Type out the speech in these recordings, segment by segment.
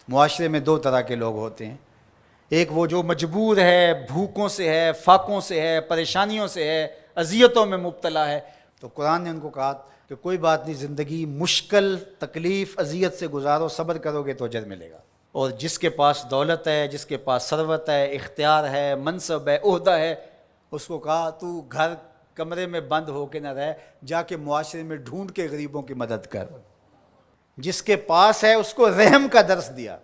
معاشرے میں دو طرح کے لوگ ہوتے ہیں، ایک وہ جو مجبور ہے، بھوکوں سے ہے، فاقوں سے ہے، پریشانیوں سے ہے، اذیتوں میں مبتلا ہے، تو قرآن نے ان کو کہا کہ کوئی بات نہیں، زندگی مشکل، تکلیف، اذیت سے گزارو، صبر کرو گے تو اجر ملے گا۔ اور جس کے پاس دولت ہے، جس کے پاس ثروت ہے، اختیار ہے، منصب ہے، عہدہ ہے، اس کو کہا تو گھر کمرے میں بند ہو کے نہ رہ، جا کے معاشرے میں ڈھونڈ کے غریبوں کی مدد کر۔ جس کے پاس ہے اس کو رحم کا درس دیا،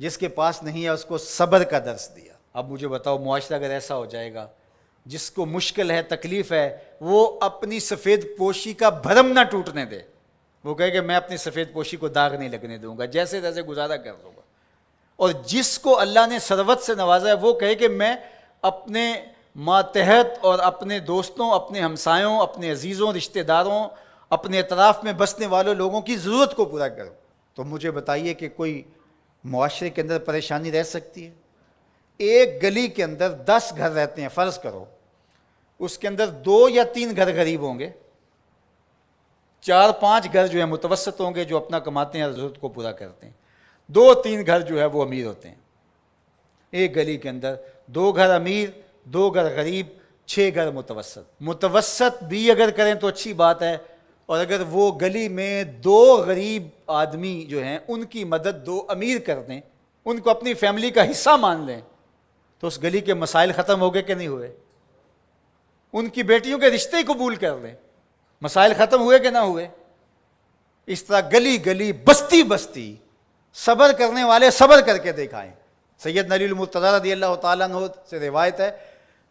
جس کے پاس نہیں ہے اس کو صبر کا درس دیا۔ اب مجھے بتاؤ، معاشرہ اگر ایسا ہو جائے گا، جس کو مشکل ہے، تکلیف ہے، وہ اپنی سفید پوشی کا بھرم نہ ٹوٹنے دے، وہ کہے کہ میں اپنی سفید پوشی کو داغ نہیں لگنے دوں گا، جیسے تیسے گزارا کر دوں گا۔ اور جس کو اللہ نے ثروت سے نوازا ہے، وہ کہے کہ میں اپنے ماتحت اور اپنے دوستوں، اپنے ہمسایوں، اپنے عزیزوں، رشتہ داروں، اپنے اطراف میں بسنے والوں لوگوں کی ضرورت کو پورا کروں۔ تو مجھے بتائیے کہ کوئی معاشرے کے اندر پریشانی رہ سکتی ہے؟ ایک گلی کے اندر 10 گھر رہتے ہیں، فرض کرو اس کے اندر 2 یا 3 گھر غریب ہوں گے، 4-5 گھر جو ہیں متوسط ہوں گے، جو اپنا کماتے ہیں، ضرورت کو پورا کرتے ہیں، 2-3 گھر جو ہے وہ امیر ہوتے ہیں۔ ایک گلی کے اندر 2 گھر امیر، 2 گھر غریب، 6 گھر متوسط۔ متوسط بھی اگر کریں تو اچھی بات ہے، اور اگر وہ گلی میں 2 غریب آدمی جو ہیں ان کی مدد 2 امیر کر دیں، ان کو اپنی فیملی کا حصہ مان لیں، تو اس گلی کے مسائل ختم ہو گئے کہ نہیں ہوئے؟ ان کی بیٹیوں کے رشتے قبول کر لیں، مسائل ختم ہوئے کہ نہ ہوئے؟ اس طرح گلی گلی، بستی بستی، صبر کرنے والے صبر کر کے دکھائیں۔ سیدنا علی المرتضیٰ رضی اللہ تعالیٰ عنہ سے روایت ہے،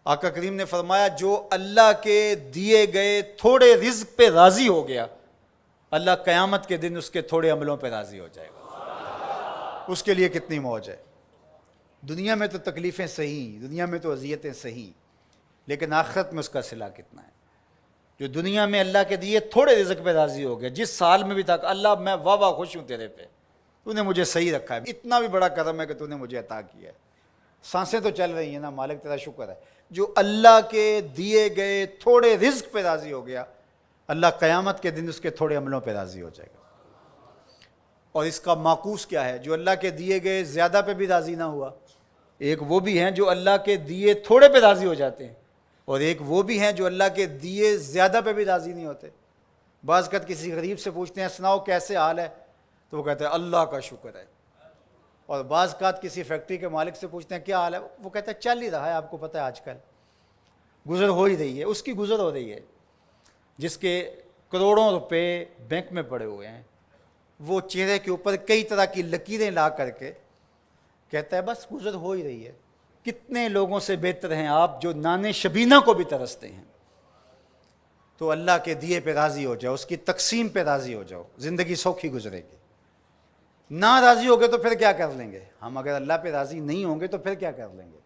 آقا کریم نے فرمایا جو اللہ کے دیے گئے تھوڑے رزق پہ راضی ہو گیا، اللہ قیامت کے دن اس کے تھوڑے عملوں پہ راضی ہو جائے گا۔ اس کے لیے کتنی موج ہے۔ دنیا میں تو تکلیفیں صحیح، دنیا میں تو اذیتیں صحیح، لیکن آخرت میں اس کا صلہ کتنا ہے؟ جو دنیا میں اللہ کے دیے تھوڑے رزق پہ راضی ہو گیا، جس سال میں بھی تھا اللہ میں واہ واہ خوش ہوں تیرے پہ، تو نے مجھے صحیح رکھا ہے، اتنا بھی بڑا کرم ہے کہ تو نے مجھے عطا کیا ہے، سانسیں تو چل رہی ہیں نا، مالک تیرا شکر ہے۔ جو اللہ کے دیے گئے تھوڑے رزق پہ راضی ہو گیا، اللہ قیامت کے دن اس کے تھوڑے عملوں پہ راضی ہو جائے گا۔ اور اس کا معکوس کیا ہے؟ جو اللہ کے دیے گئے زیادہ پہ بھی راضی نہ ہوا، ایک وہ بھی ہیں جو اللہ کے دیے تھوڑے پہ راضی ہو جاتے ہیں، اور ایک وہ بھی ہیں جو اللہ کے دیے زیادہ پہ بھی راضی نہیں ہوتے۔ بعض وقت کسی غریب سے پوچھتے ہیں سناؤ کیسے حال ہے، تو وہ کہتے ہیں اللہ کا شکر ہے۔ اور بعض اوقات کسی فیکٹری کے مالک سے پوچھتے ہیں کیا حال ہے، وہ کہتا ہے چل ہی رہا ہے، آپ کو پتہ ہے آج کل گزر ہو ہی رہی ہے، اس کی گزر ہو رہی ہے۔ جس کے کروڑوں روپے بینک میں پڑے ہوئے ہیں، وہ چہرے کے اوپر کئی طرح کی لکیریں لا کر کے کہتا ہے بس گزر ہو ہی رہی ہے۔ کتنے لوگوں سے بہتر ہیں آپ جو نان شبینہ کو بھی ترستے ہیں۔ تو اللہ کے دیے پہ راضی ہو جاؤ، اس کی تقسیم پہ راضی ہو جاؤ، زندگی سوکھی گزرے گی۔ نہ راضی ہو گئے تو پھر کیا کر لیں گے ہم؟ اگر اللہ پہ راضی نہیں ہوں گے تو پھر کیا کر لیں گے؟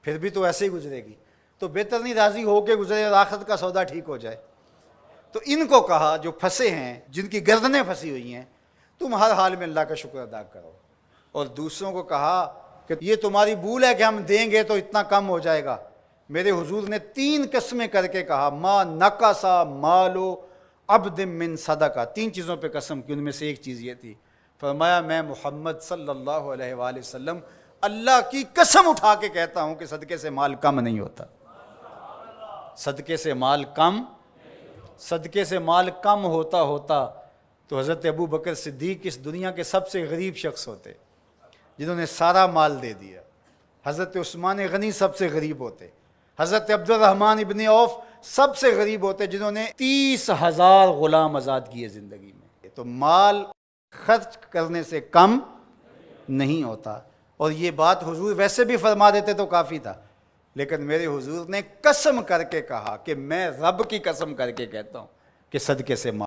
پھر بھی تو ایسے ہی گزرے گی۔ تو بہتر نہیں راضی ہو کے گزرے اور آخرت کا سودا ٹھیک ہو جائے۔ تو ان کو کہا جو پھنسے ہیں، جن کی گردنیں پھنسی ہوئی ہیں، تم ہر حال میں اللہ کا شکر ادا کرو۔ اور دوسروں کو کہا کہ یہ تمہاری بھول ہے کہ ہم دیں گے تو اتنا کم ہو جائے گا۔ میرے حضور نے 3 قسمیں کر کے کہا ما نقصا مالو عبد من صدقہ، 3 چیزوں پہ قسم کی، ان میں سے ایک چیز یہ تھی، فرمایا میں محمد صلی اللہ علیہ وآلہ وسلم اللہ کی قسم اٹھا کے کہتا ہوں کہ صدقے سے مال کم نہیں ہوتا۔ صدقے سے مال کم، صدقے سے مال کم ہوتا تو حضرت ابو بکر صدیق اس دنیا کے سب سے غریب شخص ہوتے، جنہوں نے سارا مال دے دیا۔ حضرت عثمان غنی سب سے غریب ہوتے، حضرت عبد الرحمن ابن عوف سب سے غریب ہوتے، جنہوں نے 30,000 غلام آزاد کیے زندگی میں۔ تو مال خرچ کرنے سے کم نہیں ہوتا۔ اور یہ بات حضور ویسے بھی فرما دیتے تو کافی تھا، لیکن میرے حضور نے قسم کر کے کہا کہ میں رب کی قسم کر کے کہتا ہوں کہ صدقے سے مال